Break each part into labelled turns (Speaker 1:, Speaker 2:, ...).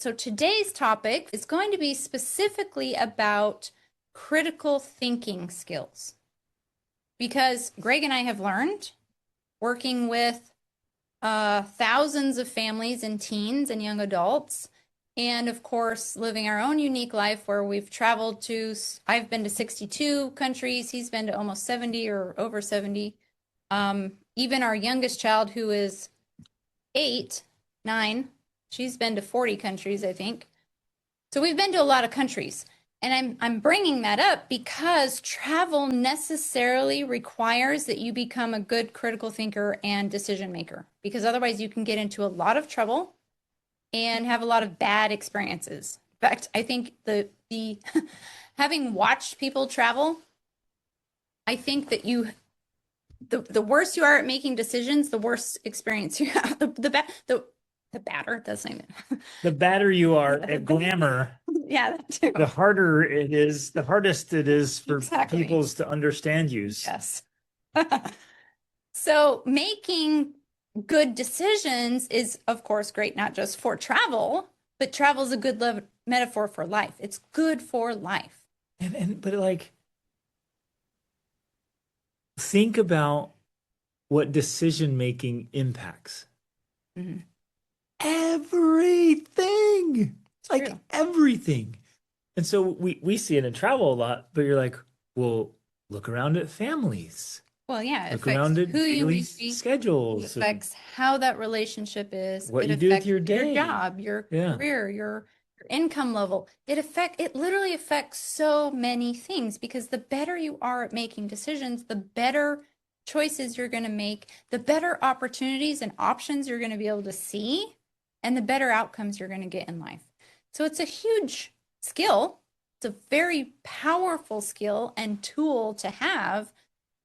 Speaker 1: So today's topic is going to be specifically about critical thinking skills. Because Greg and I have learned working with thousands of families and teens and young adults, and of course, living our own unique life where we've traveled to, I've been to 62 countries, he's been to almost 70 or over 70. Even our youngest child, who is 9, she's been to 40 countries, I think. So we've been to a lot of countries. And I'm bringing that up because travel necessarily requires that you become a good critical thinker and decision maker, because otherwise you can get into a lot of trouble and have a lot of bad experiences. In fact, I think the having watched people travel, I think that the worse you are at making decisions, the worse experience you have. The badder, that's not even.
Speaker 2: The better you are at glamour,
Speaker 1: Yeah, that too.
Speaker 2: the hardest it is for
Speaker 1: Exactly.
Speaker 2: peoples to understand you.
Speaker 1: Yes. So making good decisions is, of course, great, not just for travel, but travel is a good metaphor for life. It's good for life.
Speaker 2: But like, think about what decision making impacts.
Speaker 1: Mhm.
Speaker 2: Everything.
Speaker 1: It's
Speaker 2: Like
Speaker 1: true.
Speaker 2: everything. And so we see it in travel a lot, but you're like, well, look around at families.
Speaker 1: Well, yeah, it
Speaker 2: Look
Speaker 1: affects
Speaker 2: around at
Speaker 1: who you
Speaker 2: daily
Speaker 1: may be. It
Speaker 2: schedules and
Speaker 1: affects how that relationship is.
Speaker 2: what
Speaker 1: It
Speaker 2: you do with
Speaker 1: affects
Speaker 2: your
Speaker 1: your
Speaker 2: day.
Speaker 1: job, your
Speaker 2: Yeah.
Speaker 1: career, your income level. It literally affects so many things, because the better you are at making decisions, the better choices you're going to make, the better opportunities and options you're going to be able to see, and the better outcomes you're going to get in life. So it's a huge skill. It's a very powerful skill and tool to have.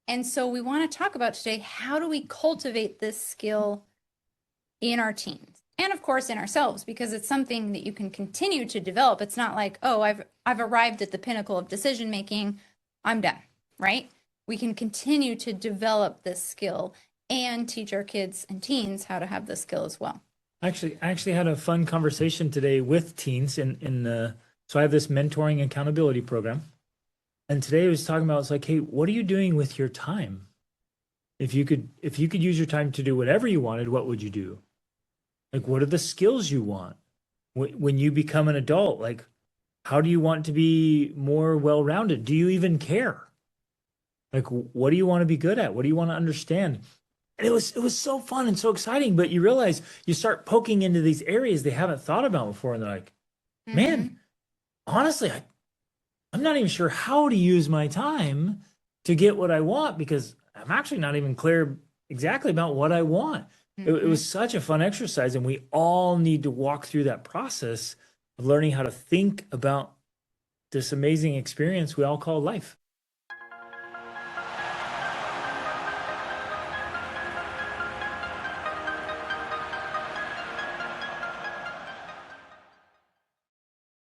Speaker 1: And so we want to talk about today, how do we cultivate this skill in our teens? And of course in ourselves, because it's something that you can continue to develop. It's not like, oh, I've arrived at the pinnacle of decision making, I'm done, right? We can continue to develop this skill and teach our kids and teens how to have this skill as well.
Speaker 2: I actually had a fun conversation today with teens so I have this mentoring accountability program. And today I was talking about, it's like, hey, what are you doing with your time? If you could use your time to do whatever you wanted, what would you do? Like, what are the skills you want? When you become an adult, like, how do you want to be more well-rounded? Do you even care? Like, what do you want to be good at? What do you want to understand? And it was so fun and so exciting, but you realize you start poking into these areas they haven't thought about before, and they're like, man, honestly, I'm not even sure how to use my time to get what I want, because I'm actually not even clear exactly about what I want. It was such a fun exercise, and we all need to walk through that process of learning how to think about this amazing experience we all call life.